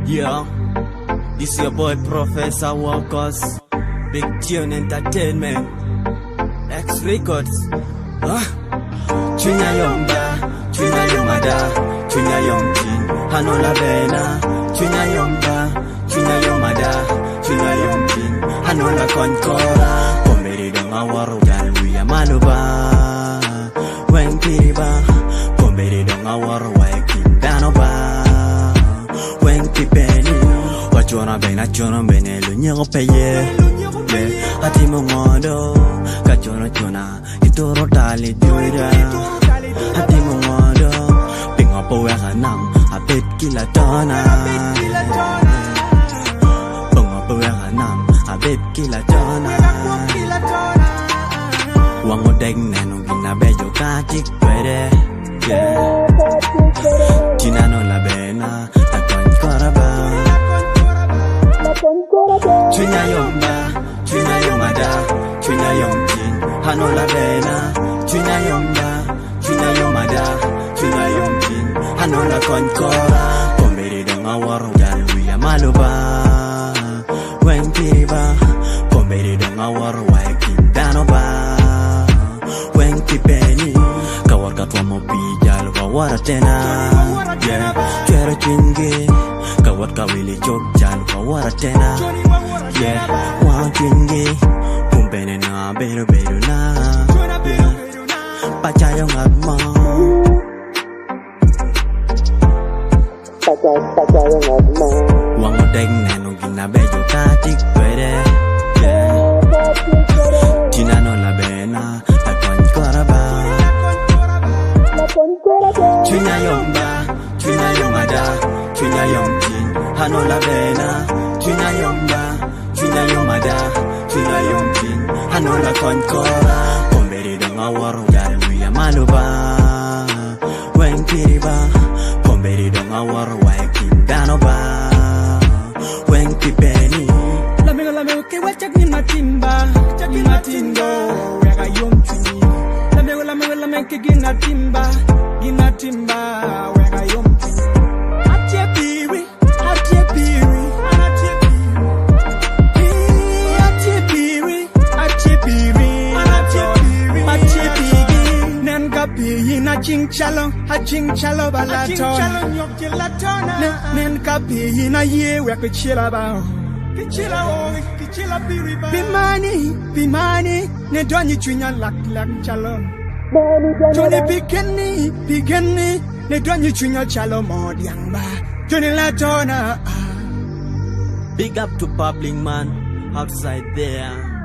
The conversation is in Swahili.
Yeah, this your boy Professor Walkers, Big Tune Entertainment, X Records. Chunya yomba, chunya yomada, chunya yomchin, hanola bena. Chunya yomba, chunya yomada, chunya yomchin, hanola konkora. Komberi dong awaru dan wiya maluba, wengkiba. Komberi dong awaru waekin danoba, wengkipeni. Wachona bene lunyo peye, ati mongodo, kachona chona. Ituro tali duida, hati mongodo, pingo powe kanam, apet kila tona. Pingo powe kanam, apet kila tona. Wango deng nenu gina bejo kachik pwede, Tina no la bena, takon koraba. Chunya yomba, chunya yomada, chunya yomchin, hanola bena. Chunya yomba, chunya yomada, chunya yomchin, hanola konkora. Komberi dong awaru dan wiya maluba, wengkiba. Komberi dong awaru waekin danoba, wengkipeni. Kawar katwa mo bijal wawara tena, Chwera chingi. Kawat kawili chok jal wawara tena, wang chingi. Kumpene na beru na, pachayo ngatma, pachayo ngatma. Wang odeng nenu gina bejo kachik pwede, Tina no la bena, takon koraba. Chunya yomba, chunya yomada, chunya yomchin, hanola bena. Chunya yomba, chunya yomada, chunya yomchin, hanola konkora. Komberi dong awaru dan wiya maluba, wengkiriba. Komberi dong awaru waekin danoba, wengkipeni. Lamego ke wachak ni matimba, chaki matindo, wega yomchini. Lamego ke gina timba, wega yomchini. Atie piri, atie piri, atie piri, atie piri, atie piri. Nenga piri na chingchalo balatona. Nenga piri na ye weka chila bao. Bimani, ne donyi chunya lak chalom. Johnny Bigeni, ne donyi chunya chalom modiangba. Johnny Latona. Big up to Public Man outside there.